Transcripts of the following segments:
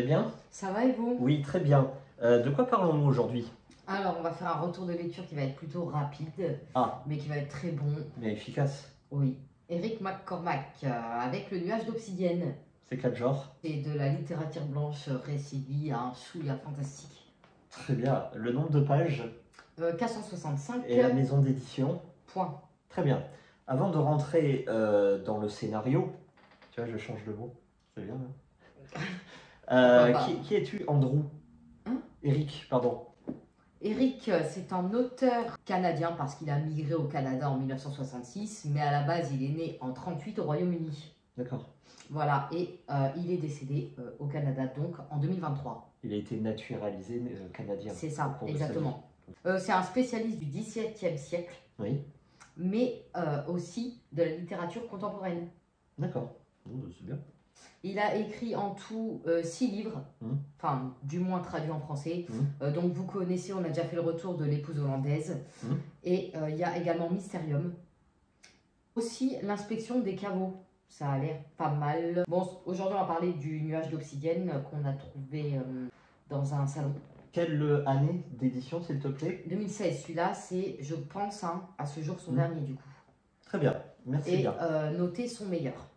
bien? Ça va et vous? Oui, très bien. De quoi parlons-nous aujourd'hui? Alors, on va faire un retour de lecture qui va être plutôt rapide, Ah, mais qui va être très bon. mais efficace. Oui. Eric McCormack, avec Le nuage d'obsidienne. C'est quel genre? C'est de la littérature blanche récit un chouïa fantastique. Très bien. Le nombre de pages 465 et la maison d'édition? points. Très bien. Avant de rentrer dans le scénario, tu vois, je change de mot. C'est bien, hein. Pourquoi pas? Qui es-tu, Andrew? Hein? Eric, pardon. Eric, c'est un auteur canadien parce qu'il a migré au Canada en 1966, mais à la base, il est né en 1938 au Royaume-Uni. D'accord. Voilà, et il est décédé au Canada donc en 2023. Il a été naturalisé canadien. C'est ça, au cours de sa exactement. C'est un spécialiste du XVIIe siècle, vie. Oui, mais aussi de la littérature contemporaine. d'accord. Bon, c'est bien. Il a écrit en tout 6 livres, enfin du moins traduits en français. Donc vous connaissez, on a déjà fait le retour de l'épouse hollandaise. Et il y a également Mysterium. Aussi l'inspection des caveaux. Ça a l'air pas mal. Bon, aujourd'hui on va parler du nuage d'obsidienne qu'on a trouvé dans un salon. Quelle année d'édition, s'il te plaît? 2016, celui-là c'est, je pense, à ce jour son dernier du coup. Très bien, merci Et bien. noté son meilleur.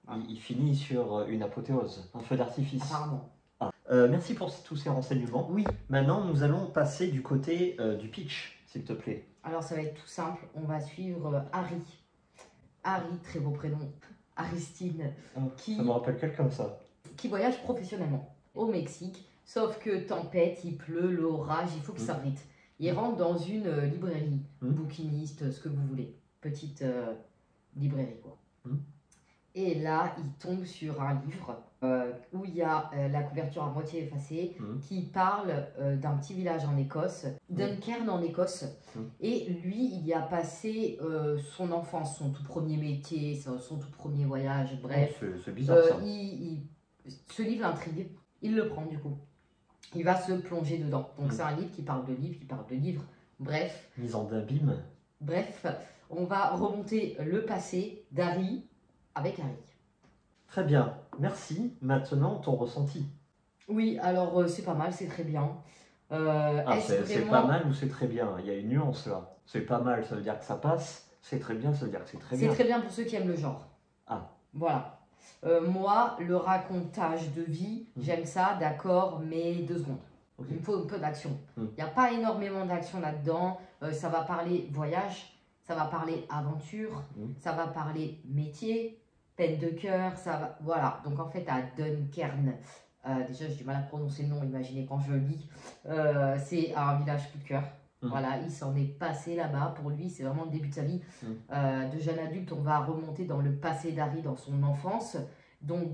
Ah, il finit sur une apothéose, un feu d'artifice. Apparemment. Ah. Merci pour tous ces renseignements. Oui. Maintenant, nous allons passer du côté du pitch, s'il te plaît. Alors ça va être tout simple, on va suivre Harry. Harry, très beau prénom, Aristine, Ça me rappelle quelqu'un, ça. qui voyage professionnellement au Mexique, sauf que tempête, il pleut, l'orage, il faut qu'il s'abrite. Il rentre dans une librairie, bouquiniste, ce que vous voulez, petite librairie quoi. Et là, il tombe sur un livre où il y a la couverture à moitié effacée qui parle d'un petit village en Écosse, Duncairn en Écosse. Et lui, il y a passé son enfance, son tout premier métier, son tout premier voyage, bref. C'est bizarre ça. Ce livre l'intrigue, il le prend du coup. Il va se plonger dedans. Donc c'est un livre qui parle de livres, qui parle de livres, bref. Mise en abîme. Bref, on va remonter le passé d'Harry avec Harry. Très bien, merci. Maintenant, ton ressenti. Oui, alors c'est pas mal, c'est très bien. C'est pas mal ou c'est très bien? Il y a une nuance là. C'est pas mal, ça veut dire que ça passe. C'est très bien, ça veut dire que c'est très bien. C'est très bien pour ceux qui aiment le genre. Ah. Voilà. Moi, le racontage de vie, j'aime ça, d'accord, mais 2 secondes. Okay. Il me faut un peu d'action. Il n'y a pas énormément d'action là-dedans. Ça va parler voyage, ça va parler aventure, ça va parler métier, peine de cœur, ça va... Voilà. Donc en fait, à Duncairn, déjà j'ai du mal à prononcer le nom, imaginez quand je le lis, c'est un village coup de cœur. Voilà, il s'en est passé là-bas. Pour lui, c'est vraiment le début de sa vie. De jeune adulte, on va remonter dans le passé d'Harry, dans son enfance. Donc,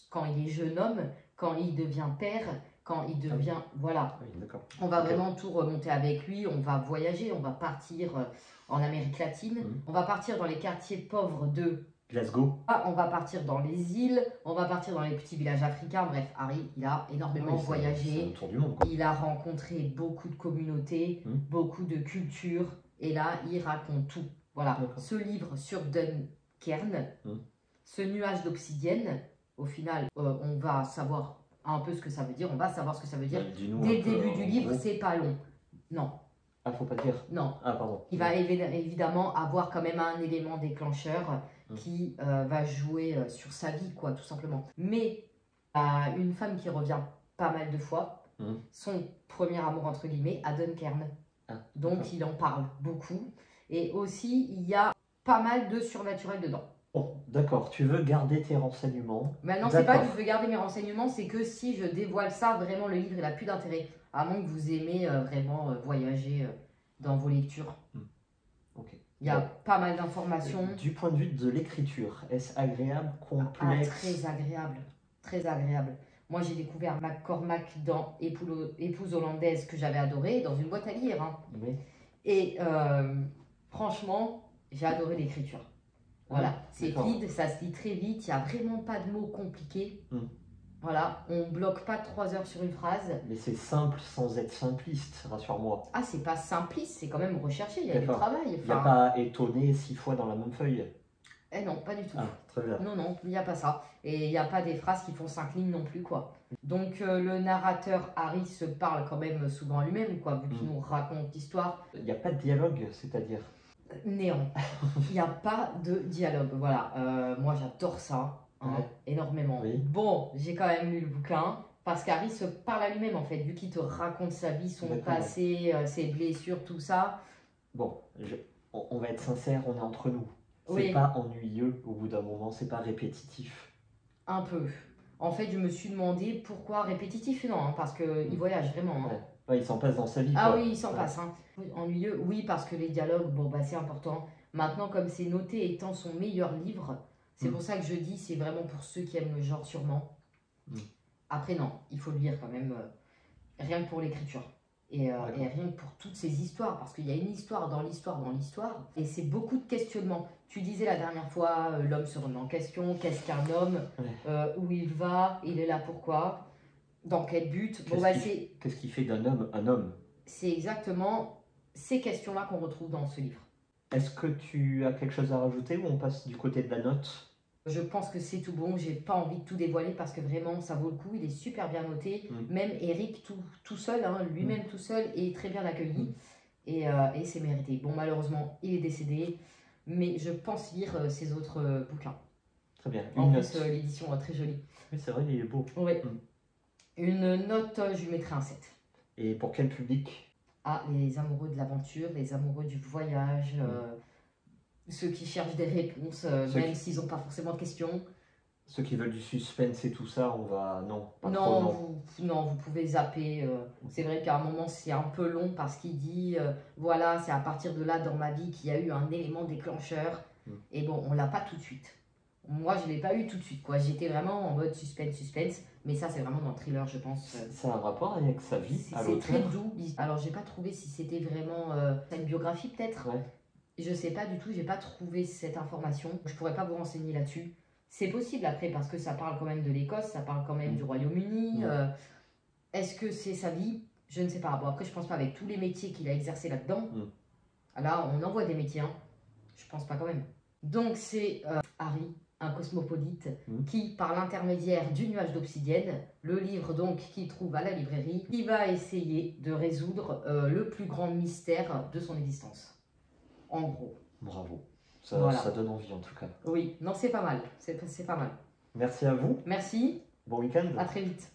quand il est jeune homme, quand il devient père, quand il devient... Voilà. Oui, on va vraiment tout remonter avec lui. On va voyager, on va partir en Amérique latine. On va partir dans les quartiers pauvres de... Glasgow. On va partir dans les îles, on va partir dans les petits villages africains. Bref, Harry, il a énormément voyagé. C'est un tour du monde, quoi. Il a rencontré beaucoup de communautés, beaucoup de cultures. Et là, il raconte tout. Voilà, ce livre sur Duncairn, ce nuage d'obsidienne, au final, on va savoir un peu ce que ça veut dire. On va savoir ce que ça veut dire. Dès le début du livre, c'est pas long. Non. Ah, faut pas dire. Non. Ah, pardon. Il va évidemment avoir quand même un élément déclencheur qui va jouer sur sa vie, quoi, tout simplement. Mais une femme qui revient pas mal de fois, son premier amour, entre guillemets, à Duncairn. Donc, il en parle beaucoup. Et aussi, il y a pas mal de surnaturel dedans. Oh, d'accord. Tu veux garder tes renseignements. Maintenant, c'est pas que je veux garder mes renseignements, c'est que si je dévoile ça, vraiment, le livre, il n'a plus d'intérêt. À moins que vous aimez vraiment voyager dans vos lectures. Il y a pas mal d'informations. Du point de vue de l'écriture, est-ce agréable, complexe? Très agréable, très agréable. Moi, j'ai découvert McCormack dans Épouse hollandaise, que j'avais adoré, dans une boîte à lire. Oui. Et franchement, j'ai adoré l'écriture. Voilà, c'est fluide, ça se lit très vite, il n'y a vraiment pas de mots compliqués. Voilà, on bloque pas 3 heures sur une phrase. Mais c'est simple sans être simpliste, rassure-moi. Ah, c'est pas simpliste, c'est quand même recherché, il y a du travail. Il n'y a pas étonné 6 fois dans la même feuille. Eh non, pas du tout. Ah, très bien. Non, non, il n'y a pas ça. Et il n'y a pas des phrases qui font 5 lignes non plus, quoi. Donc le narrateur Harry se parle quand même souvent à lui-même, quoi, vu qu'il nous raconte l'histoire. Il n'y a pas de dialogue, c'est-à-dire Néant. Il n'y a pas de dialogue, voilà. Moi, j'adore ça, hein, énormément. Oui. Bon, j'ai quand même lu le bouquin, parce qu'Harry se parle à lui-même, en fait, vu qu'il te raconte sa vie, son passé, ses blessures, tout ça. Bon, on va être sincère, on est entre nous. C'est Oui. pas ennuyeux au bout d'un moment, c'est pas répétitif. Un peu. En fait, je me suis demandé pourquoi répétitif, non, hein, parce qu'il voyage vraiment. Hein. Ouais, il s'en passe dans sa vie. Ah quoi. oui, il s'en passe. Hein. Ennuyeux, oui, parce que les dialogues, bon, bah, c'est important. Maintenant, comme c'est noté étant son meilleur livre, c'est pour ça que je dis, c'est vraiment pour ceux qui aiment le genre, sûrement. Après, non, il faut le lire quand même, rien que pour l'écriture. Et rien que pour toutes ces histoires, parce qu'il y a une histoire dans l'histoire, et c'est beaucoup de questionnements. Tu disais la dernière fois, l'homme se remet en question, qu'est-ce qu'un homme, où il va, il est là pourquoi, dans quel but. Qu'est-ce qui fait d'un homme un homme? C'est exactement ces questions-là qu'on retrouve dans ce livre. Est-ce que tu as quelque chose à rajouter ou on passe du côté de la note? Je pense que c'est tout bon, j'ai pas envie de tout dévoiler parce que vraiment ça vaut le coup, il est super bien noté. Même Eric tout seul, hein, lui-même tout seul, est très bien accueilli et c'est mérité. Bon, malheureusement, il est décédé, mais je pense lire ses autres bouquins. Très bien. En plus, l'édition est très jolie. Oui, c'est vrai, il est beau. Oui. Une note, je lui mettrai un 7. Et pour quel public? Ah, les amoureux de l'aventure, les amoureux du voyage. Ceux qui cherchent des réponses, même s'ils n'ont pas forcément de questions. Ceux qui veulent du suspense et tout ça, on va... Non, pas non, trop, non. Vous pouvez zapper. C'est vrai qu'à un moment, c'est un peu long parce qu'il dit, voilà, c'est à partir de là, dans ma vie, qu'il y a eu un élément déclencheur. Et bon, on l'a pas tout de suite. Moi, je ne l'ai pas eu tout de suite, quoi. J'étais vraiment en mode suspense. Mais ça, c'est vraiment dans le thriller, je pense. Ça a un rapport avec sa vie à l'auteur? C'est très doux. Alors, j'ai pas trouvé si c'était vraiment une biographie, peut-être. Je sais pas du tout, j'ai pas trouvé cette information. Je pourrais pas vous renseigner là-dessus. C'est possible après parce que ça parle quand même de l'Écosse, ça parle quand même du Royaume-Uni. Est-ce que c'est sa vie? Je ne sais pas. Bon, après, je pense pas avec tous les métiers qu'il a exercés là-dedans. Là, on envoie des métiers, hein. Je pense pas quand même. Donc, c'est Harry, un cosmopolite, qui, par l'intermédiaire du nuage d'obsidienne, le livre donc qu'il trouve à la librairie, qui va essayer de résoudre le plus grand mystère de son existence. En gros. Bravo. Ça donne envie en tout cas. Oui, non, c'est pas mal. C'est pas mal. Merci à vous. Merci. Bon week-end. À très vite.